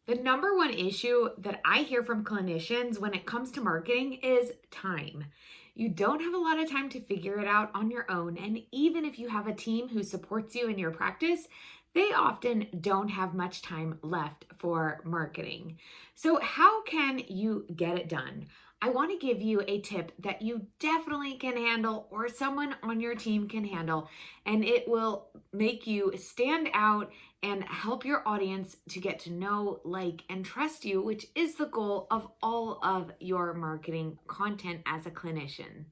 The number one issue that I hear from clinicians when it comes to marketing is time. You don't have a lot of time to figure it out on your own, and even if you have a team who supports you in your practice, they often don't have much time left for marketing. So, how can you get it done? I want to give you a tip that you definitely can handle, or someone on your team can handle, and it will make you stand out and help your audience to get to know, like, and trust you, which is the goal of all of your marketing content as a clinician.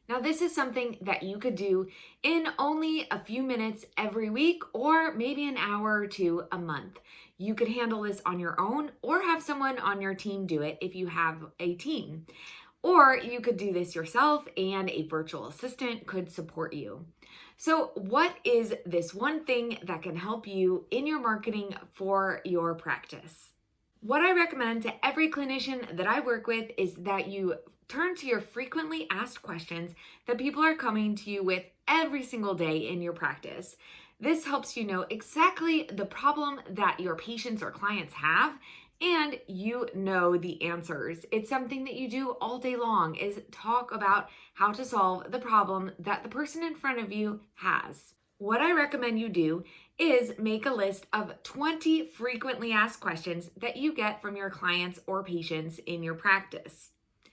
Now, this is something that you could do in only a few minutes every week, or maybe an hour or two a month. You could handle this on your own or have someone on your team do it if you have a team. Or you could do this yourself and a virtual assistant could support you. So, what is this one thing that can help you in your marketing for your practice? What I recommend to every clinician that I work with is that you turn to your frequently asked questions that people are coming to you with every single day in your practice. This helps you know exactly the problem that your patients or clients have, and you know the answers. It's something that you do all day long, is talk about how to solve the problem that the person in front of you has. What I recommend you do is make a list of 20 frequently asked questions that you get from your clients or patients in your practice.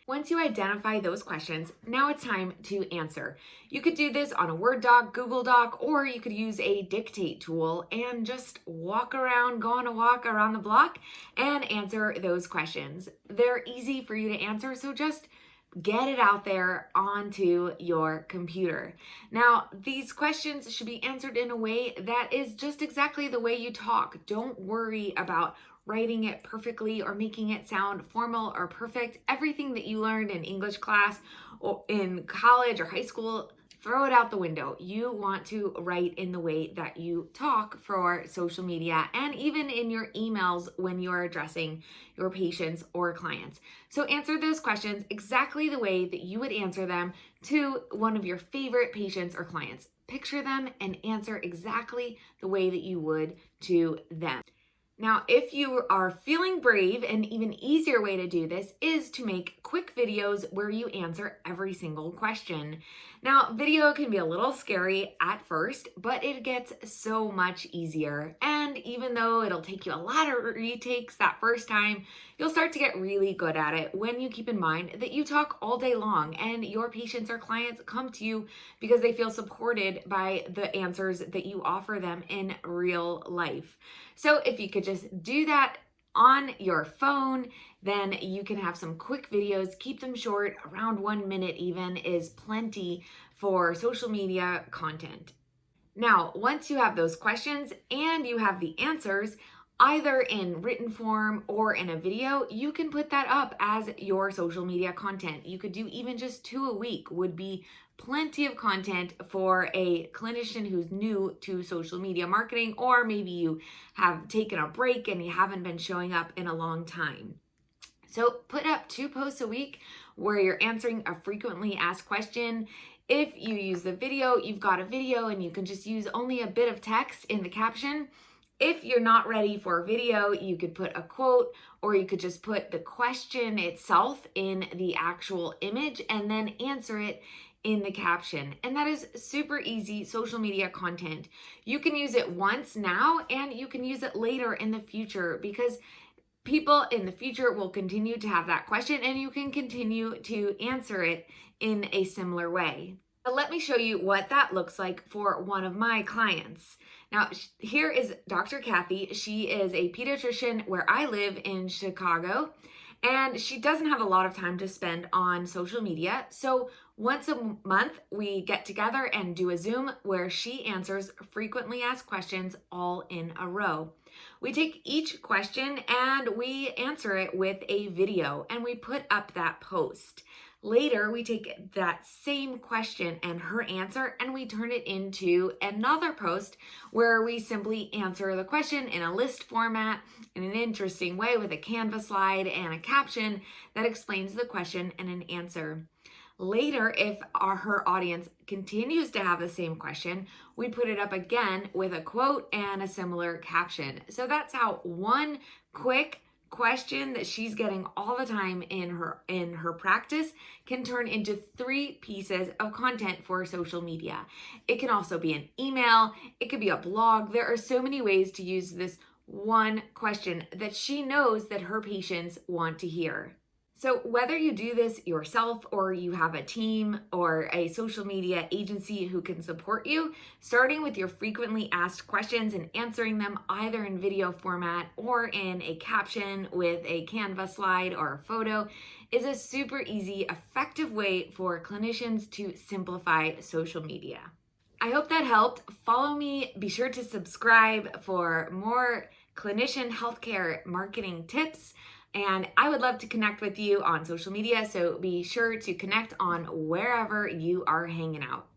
Once you identify those questions, now it's time to answer. You could do this on a Word doc, Google Doc, or you could use a dictate tool and just go on a walk around the block and answer those questions. They're easy for you to answer, so just get it out there onto your computer. Now, these questions should be answered in a way that is just exactly the way you talk. Don't worry about writing it perfectly or making it sound formal or perfect. Everything that you learned in English class or in college or high school, throw it out the window. You want to write in the way that you talk for social media and even in your emails when you're addressing your patients or clients. So answer those questions exactly the way that you would answer them to one of your favorite patients or clients. Picture them and answer exactly the way that you would to them. Now, if you are feeling brave, an even easier way to do this is to make quick videos where you answer every single question. Now, video can be a little scary at first, but it gets so much easier. And even though it'll take you a lot of retakes that first time, you'll start to get really good at it when you keep in mind that you talk all day long and your patients or clients come to you because they feel supported by the answers that you offer them in real life. So if you could just do that on your phone, then you can have some quick videos. Keep them short, around 1 minute even is plenty for social media content. Now, once you have those questions and you have the answers, either in written form or in a video, you can put that up as your social media content. You could do even just 2 a week would be plenty of content for a clinician who's new to social media marketing, or maybe you have taken a break and you haven't been showing up in a long time. So put up 2 posts a week where you're answering a frequently asked question. If you use the video, you've got a video and you can just use only a bit of text in the caption. If you're not ready for a video, you could put a quote, or you could just put the question itself in the actual image and then answer it in the caption. And that is super easy social media content. You can use it once now and you can use it later in the future, because people in the future will continue to have that question and you can continue to answer it in a similar way. But let me show you what that looks like for one of my clients. Now, here is Dr. Kathy. She is a pediatrician where I live in Chicago, and she doesn't have a lot of time to spend on social media. So once a month, we get together and do a Zoom where she answers frequently asked questions all in a row. We take each question and we answer it with a video and we put up that post. Later, we take that same question and her answer and we turn it into another post where we simply answer the question in a list format in an interesting way with a Canva slide and a caption that explains the question and an answer. Later, if her audience continues to have the same question, we put it up again with a quote and a similar caption. So that's how one quick question that she's getting all the time in her practice can turn into 3 pieces of content for social media. It can also be an email, it could be a blog. There are so many ways to use this one question that she knows that her patients want to hear. So whether you do this yourself or you have a team or a social media agency who can support you, starting with your frequently asked questions and answering them either in video format or in a caption with a Canva slide or a photo is a super easy, effective way for clinicians to simplify social media. I hope that helped. Follow me. Be sure to subscribe for more clinician healthcare marketing tips. And I would love to connect with you on social media, so be sure to connect on wherever you are hanging out.